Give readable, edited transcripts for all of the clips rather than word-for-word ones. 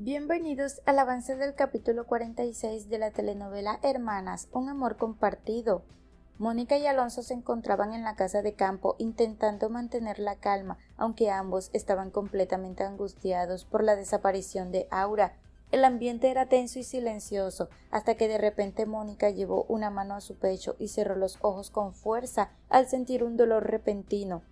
Bienvenidos al avance del capítulo 46 de la telenovela Hermanas, un amor compartido. Mónica y Alonso se encontraban en la casa de campo intentando mantener la calma, aunque ambos estaban completamente angustiados por la desaparición de Aura. El ambiente era tenso y silencioso, hasta que de repente Mónica llevó una mano a su pecho y cerró los ojos con fuerza al sentir un dolor repentino.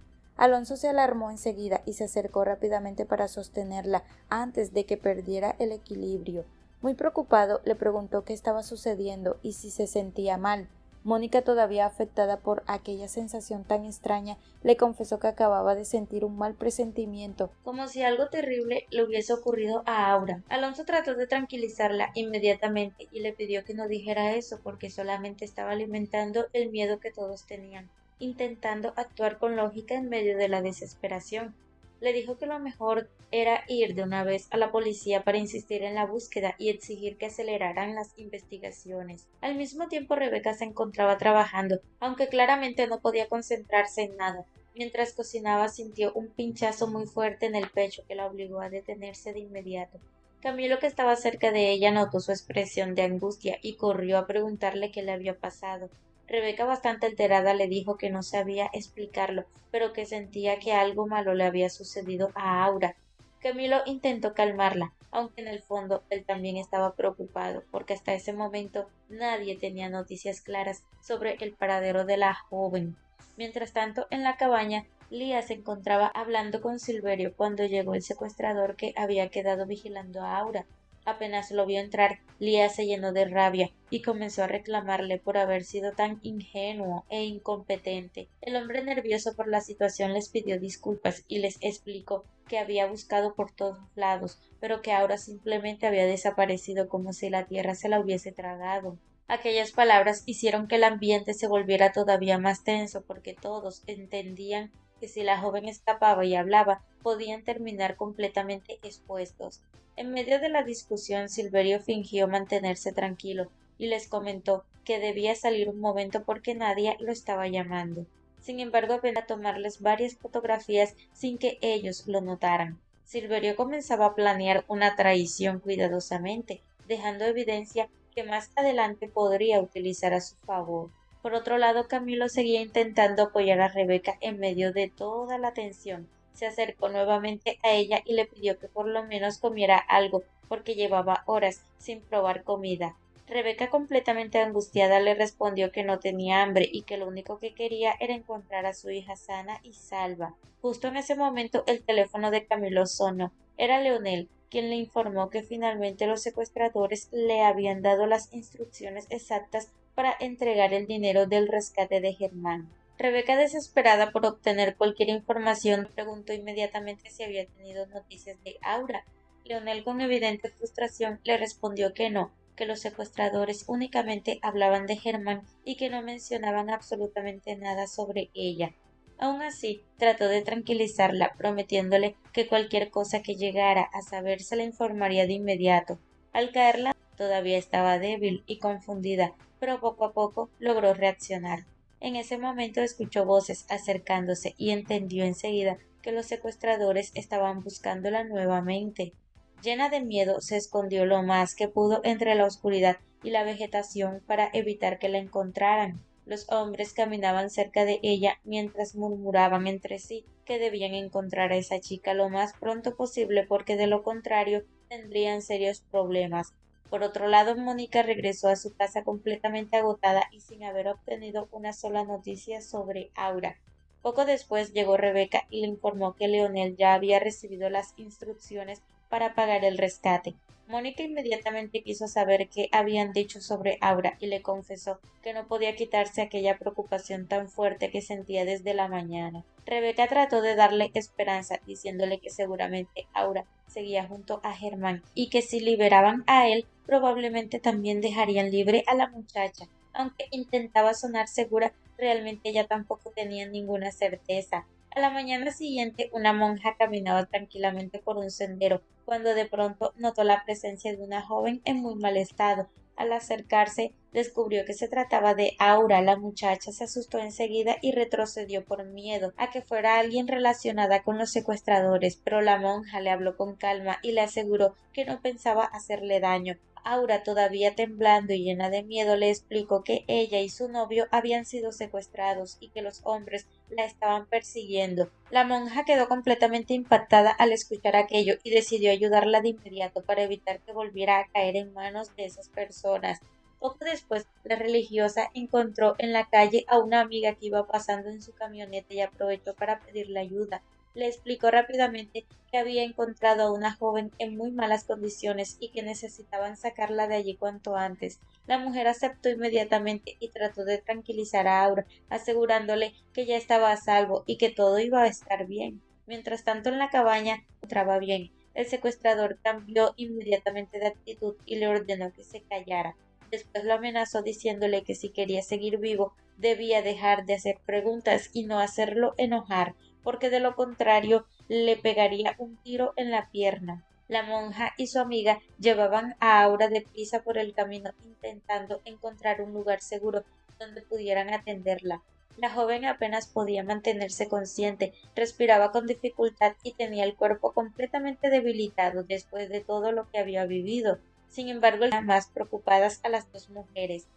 Alonso se alarmó enseguida y se acercó rápidamente para sostenerla antes de que perdiera el equilibrio. Muy preocupado, le preguntó qué estaba sucediendo y si se sentía mal. Mónica, todavía afectada por aquella sensación tan extraña, le confesó que acababa de sentir un mal presentimiento, como si algo terrible le hubiese ocurrido a Aura. Alonso trató de tranquilizarla inmediatamente y le pidió que no dijera eso porque solamente estaba alimentando el miedo que todos tenían, intentando actuar con lógica en medio de la desesperación. Le dijo que lo mejor era ir de una vez a la policía para insistir en la búsqueda y exigir que aceleraran las investigaciones. Al mismo tiempo, Rebeca se encontraba trabajando, aunque claramente no podía concentrarse en nada. Mientras cocinaba, sintió un pinchazo muy fuerte en el pecho que la obligó a detenerse de inmediato. Camilo, que estaba cerca de ella, notó su expresión de angustia y corrió a preguntarle qué le había pasado. Rebeca, bastante alterada, le dijo que no sabía explicarlo, pero que sentía que algo malo le había sucedido a Aura. Camilo intentó calmarla, aunque en el fondo él también estaba preocupado, porque hasta ese momento nadie tenía noticias claras sobre el paradero de la joven. Mientras tanto, en la cabaña, Lía se encontraba hablando con Silverio cuando llegó el secuestrador que había quedado vigilando a Aura. Apenas lo vio entrar, Lía se llenó de rabia y comenzó a reclamarle por haber sido tan ingenuo e incompetente. El hombre, nervioso por la situación, les pidió disculpas y les explicó que había buscado por todos lados, pero que ahora simplemente había desaparecido como si la tierra se la hubiese tragado. Aquellas palabras hicieron que el ambiente se volviera todavía más tenso porque todos entendían que si la joven escapaba y hablaba, podían terminar completamente expuestos. En medio de la discusión, Silverio fingió mantenerse tranquilo y les comentó que debía salir un momento porque nadie lo estaba llamando. Sin embargo, apenas tomarles varias fotografías sin que ellos lo notaran. Silverio comenzaba a planear una traición cuidadosamente, dejando evidencia que más adelante podría utilizar a su favor. Por otro lado, Camilo seguía intentando apoyar a Rebeca en medio de toda la tensión. Se acercó nuevamente a ella y le pidió que por lo menos comiera algo, porque llevaba horas sin probar comida. Rebeca, completamente angustiada, le respondió que no tenía hambre y que lo único que quería era encontrar a su hija sana y salva. Justo en ese momento el teléfono de Camilo sonó. Era Leonel, quien le informó que finalmente los secuestradores le habían dado las instrucciones exactas para entregar el dinero del rescate de Germán. Rebeca, desesperada por obtener cualquier información, preguntó inmediatamente si había tenido noticias de Aura. Leonel, con evidente frustración, le respondió que no, que los secuestradores únicamente hablaban de Germán y que no mencionaban absolutamente nada sobre ella. Aun así, trató de tranquilizarla, prometiéndole que cualquier cosa que llegara a saber se la informaría de inmediato. Al caer la noche, todavía estaba débil y confundida, pero poco a poco logró reaccionar. En ese momento escuchó voces acercándose y entendió enseguida que los secuestradores estaban buscándola nuevamente. Llena de miedo, se escondió lo más que pudo entre la oscuridad y la vegetación para evitar que la encontraran. Los hombres caminaban cerca de ella mientras murmuraban entre sí que debían encontrar a esa chica lo más pronto posible porque de lo contrario tendrían serios problemas. Por otro lado, Mónica regresó a su casa completamente agotada y sin haber obtenido una sola noticia sobre Aura. Poco después llegó Rebeca y le informó que Leonel ya había recibido las instrucciones para pagar el rescate. Mónica inmediatamente quiso saber qué habían dicho sobre Aura y le confesó que no podía quitarse aquella preocupación tan fuerte que sentía desde la mañana. Rebeca trató de darle esperanza, diciéndole que seguramente Aura seguía junto a Germán y que si liberaban a él, probablemente también dejarían libre a la muchacha. Aunque intentaba sonar segura, realmente ella tampoco tenía ninguna certeza. A la mañana siguiente, una monja caminaba tranquilamente por un sendero, cuando de pronto notó la presencia de una joven en muy mal estado. Al acercarse, descubrió que se trataba de Aura. La muchacha se asustó enseguida y retrocedió por miedo a que fuera alguien relacionada con los secuestradores, pero la monja le habló con calma y le aseguró que no pensaba hacerle daño. Aura, todavía temblando y llena de miedo, le explicó que ella y su novio habían sido secuestrados y que los hombres la estaban persiguiendo. La monja quedó completamente impactada al escuchar aquello y decidió ayudarla de inmediato para evitar que volviera a caer en manos de esas personas. Poco después, la religiosa encontró en la calle a una amiga que iba pasando en su camioneta y aprovechó para pedirle ayuda. Le explicó rápidamente que había encontrado a una joven en muy malas condiciones y que necesitaban sacarla de allí cuanto antes. La mujer aceptó inmediatamente y trató de tranquilizar a Aura, asegurándole que ya estaba a salvo y que todo iba a estar bien. Mientras tanto, en la cabaña entraba bien. El secuestrador cambió inmediatamente de actitud y le ordenó que se callara. Después lo amenazó diciéndole que si quería seguir vivo debía dejar de hacer preguntas y no hacerlo enojar, porque de lo contrario le pegaría un tiro en la pierna. La monja y su amiga llevaban a Aura deprisa por el camino intentando encontrar un lugar seguro donde pudieran atenderla. La joven apenas podía mantenerse consciente, respiraba con dificultad y tenía el cuerpo completamente debilitado después de todo lo que había vivido. Sin embargo, las más preocupadas a las dos mujeres.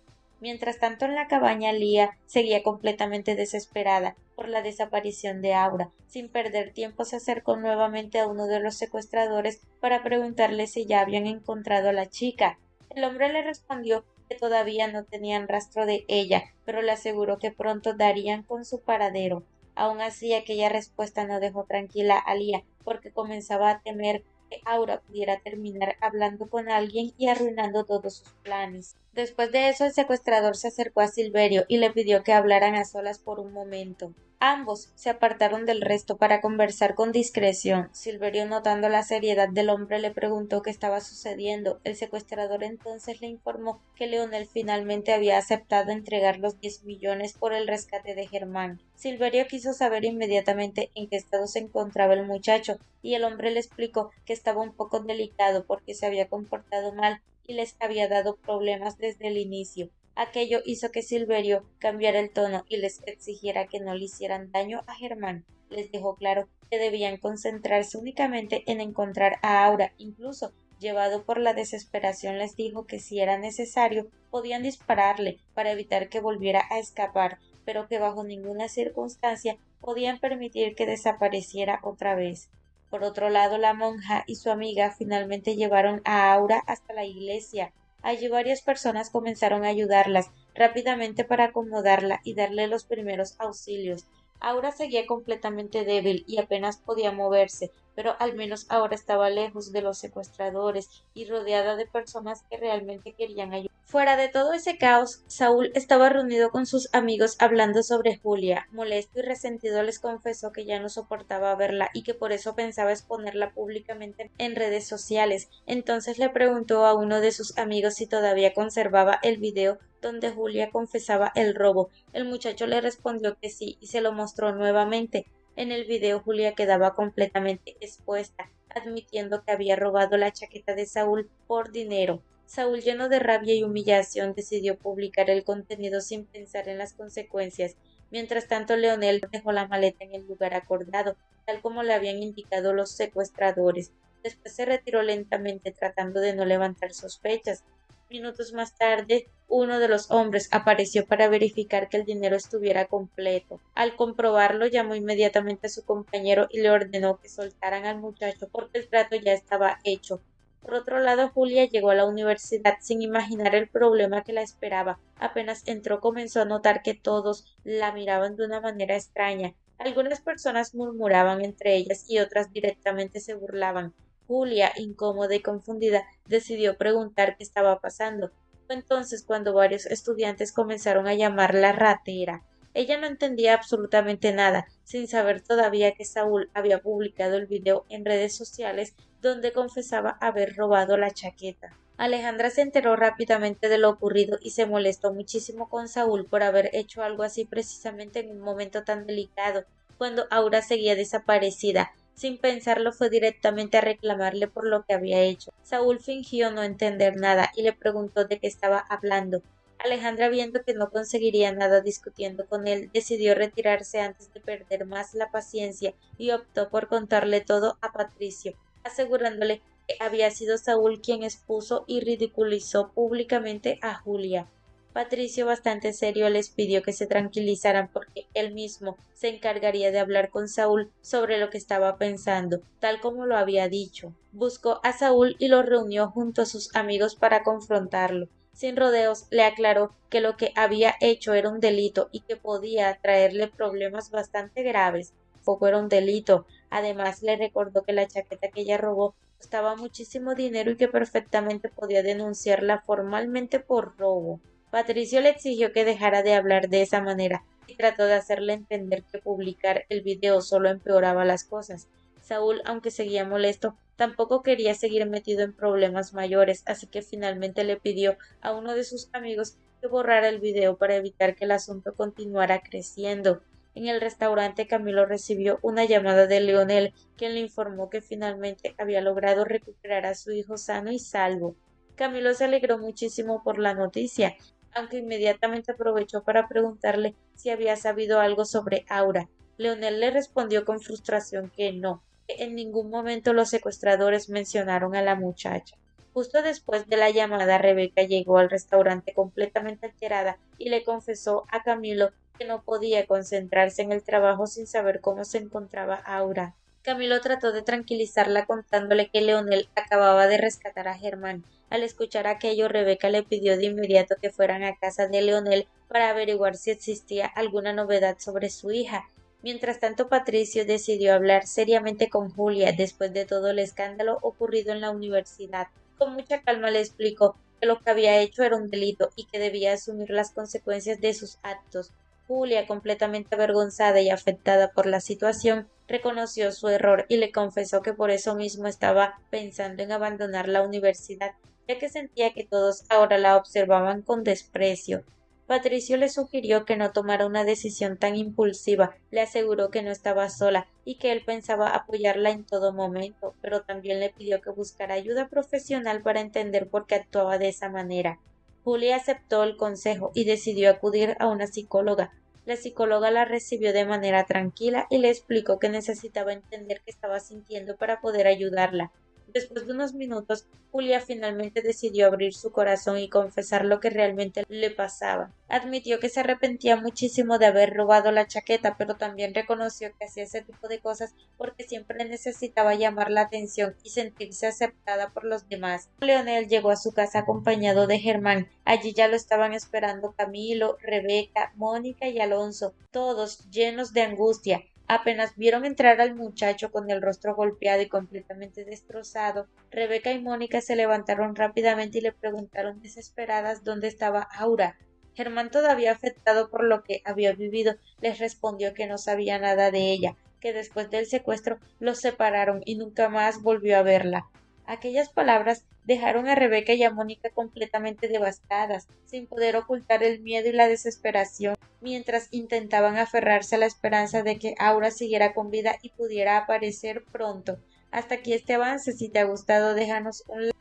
Mientras tanto, en la cabaña, Lía seguía completamente desesperada por la desaparición de Aura. Sin perder tiempo, se acercó nuevamente a uno de los secuestradores para preguntarle si ya habían encontrado a la chica. El hombre le respondió que todavía no tenían rastro de ella, pero le aseguró que pronto darían con su paradero. Aun así, aquella respuesta no dejó tranquila a Lía, porque comenzaba a temer que Aura pudiera terminar hablando con alguien y arruinando todos sus planes. Después de eso, el secuestrador se acercó a Silverio y le pidió que hablaran a solas por un momento. Ambos se apartaron del resto para conversar con discreción. Silverio, notando la seriedad del hombre, le preguntó qué estaba sucediendo. El secuestrador entonces le informó que Leonel finalmente había aceptado entregar los 10 millones por el rescate de Germán. Silverio quiso saber inmediatamente en qué estado se encontraba el muchacho, y el hombre le explicó que estaba un poco delicado porque se había comportado mal y les había dado problemas desde el inicio. Aquello hizo que Silverio cambiara el tono y les exigiera que no le hicieran daño a Germán. Les dejó claro que debían concentrarse únicamente en encontrar a Aura. Incluso, llevado por la desesperación, les dijo que si era necesario podían dispararle para evitar que volviera a escapar, pero que bajo ninguna circunstancia podían permitir que desapareciera otra vez. Por otro lado, la monja y su amiga finalmente llevaron a Aura hasta la iglesia. Allí varias personas comenzaron a ayudarlas rápidamente para acomodarla y darle los primeros auxilios. Aura seguía completamente débil y apenas podía moverse, pero al menos ahora estaba lejos de los secuestradores y rodeada de personas que realmente querían ayudar. Fuera de todo ese caos, Saúl estaba reunido con sus amigos hablando sobre Julia. Molesto y resentido les confesó que ya no soportaba verla y que por eso pensaba exponerla públicamente en redes sociales. Entonces le preguntó a uno de sus amigos si todavía conservaba el video donde Julia confesaba el robo. El muchacho le respondió que sí y se lo mostró nuevamente. En el video Julia quedaba completamente expuesta, admitiendo que había robado la chaqueta de Saúl por dinero. Saúl, lleno de rabia y humillación, decidió publicar el contenido sin pensar en las consecuencias. Mientras tanto, Leonel dejó la maleta en el lugar acordado, tal como le habían indicado los secuestradores. Después se retiró lentamente, tratando de no levantar sospechas. Minutos más tarde, uno de los hombres apareció para verificar que el dinero estuviera completo. Al comprobarlo, llamó inmediatamente a su compañero y le ordenó que soltaran al muchacho porque el trato ya estaba hecho. Por otro lado, Julia llegó a la universidad sin imaginar el problema que la esperaba. Apenas entró, comenzó a notar que todos la miraban de una manera extraña. Algunas personas murmuraban entre ellas y otras directamente se burlaban. Julia, incómoda y confundida, decidió preguntar qué estaba pasando. Fue entonces cuando varios estudiantes comenzaron a llamarla ratera. Ella no entendía absolutamente nada, sin saber todavía que Saúl había publicado el video en redes sociales donde confesaba haber robado la chaqueta. Alejandra se enteró rápidamente de lo ocurrido y se molestó muchísimo con Saúl por haber hecho algo así precisamente en un momento tan delicado, cuando Aura seguía desaparecida. Sin pensarlo fue directamente a reclamarle por lo que había hecho. Saúl fingió no entender nada y le preguntó de qué estaba hablando. Alejandra, viendo que no conseguiría nada discutiendo con él, decidió retirarse antes de perder más la paciencia y optó por contarle todo a Patricio, asegurándole que había sido Saúl quien expuso y ridiculizó públicamente a Julia. Patricio, bastante serio, les pidió que se tranquilizaran porque él mismo se encargaría de hablar con Saúl sobre lo que estaba pensando, tal como lo había dicho. Buscó a Saúl y lo reunió junto a sus amigos para confrontarlo. Sin rodeos, le aclaró que lo que había hecho era un delito y que podía traerle problemas bastante graves. Tampoco era un delito. Además, le recordó que la chaqueta que ella robó costaba muchísimo dinero y que perfectamente podía denunciarla formalmente por robo. Patricio le exigió que dejara de hablar de esa manera y trató de hacerle entender que publicar el video solo empeoraba las cosas. Saúl, aunque seguía molesto, tampoco quería seguir metido en problemas mayores, así que finalmente le pidió a uno de sus amigos que borrara el video para evitar que el asunto continuara creciendo. En el restaurante, Camilo recibió una llamada de Leonel, quien le informó que finalmente había logrado recuperar a su hijo sano y salvo. Camilo se alegró muchísimo por la noticia, aunque inmediatamente aprovechó para preguntarle si había sabido algo sobre Aura. Leonel le respondió con frustración que no, que en ningún momento los secuestradores mencionaron a la muchacha. Justo después de la llamada, Rebeca llegó al restaurante completamente alterada y le confesó a Camilo que no podía concentrarse en el trabajo sin saber cómo se encontraba Aura. Camilo trató de tranquilizarla contándole que Leonel acababa de rescatar a Germán. Al escuchar aquello, Rebeca le pidió de inmediato que fueran a casa de Leonel para averiguar si existía alguna novedad sobre su hija. Mientras tanto, Patricio decidió hablar seriamente con Julia después de todo el escándalo ocurrido en la universidad. Con mucha calma le explicó que lo que había hecho era un delito y que debía asumir las consecuencias de sus actos. Julia, completamente avergonzada y afectada por la situación, reconoció su error y le confesó que por eso mismo estaba pensando en abandonar la universidad, ya que sentía que todos ahora la observaban con desprecio. Patricio le sugirió que no tomara una decisión tan impulsiva, le aseguró que no estaba sola y que él pensaba apoyarla en todo momento, pero también le pidió que buscara ayuda profesional para entender por qué actuaba de esa manera. Julia aceptó el consejo y decidió acudir a una psicóloga. La psicóloga la recibió de manera tranquila y le explicó que necesitaba entender qué estaba sintiendo para poder ayudarla. Después de unos minutos, Julia finalmente decidió abrir su corazón y confesar lo que realmente le pasaba. Admitió que se arrepentía muchísimo de haber robado la chaqueta, pero también reconoció que hacía ese tipo de cosas porque siempre necesitaba llamar la atención y sentirse aceptada por los demás. Leonel llegó a su casa acompañado de Germán. Allí ya lo estaban esperando Camilo, Rebeca, Mónica y Alonso, todos llenos de angustia. Apenas vieron entrar al muchacho con el rostro golpeado y completamente destrozado, Rebeca y Mónica se levantaron rápidamente y le preguntaron desesperadas dónde estaba Aura. Germán, todavía afectado por lo que había vivido, les respondió que no sabía nada de ella, que después del secuestro los separaron y nunca más volvió a verla. Aquellas palabras dejaron a Rebeca y a Mónica completamente devastadas, sin poder ocultar el miedo y la desesperación, mientras intentaban aferrarse a la esperanza de que Aura siguiera con vida y pudiera aparecer pronto. Hasta aquí este avance. Si te ha gustado, déjanos un like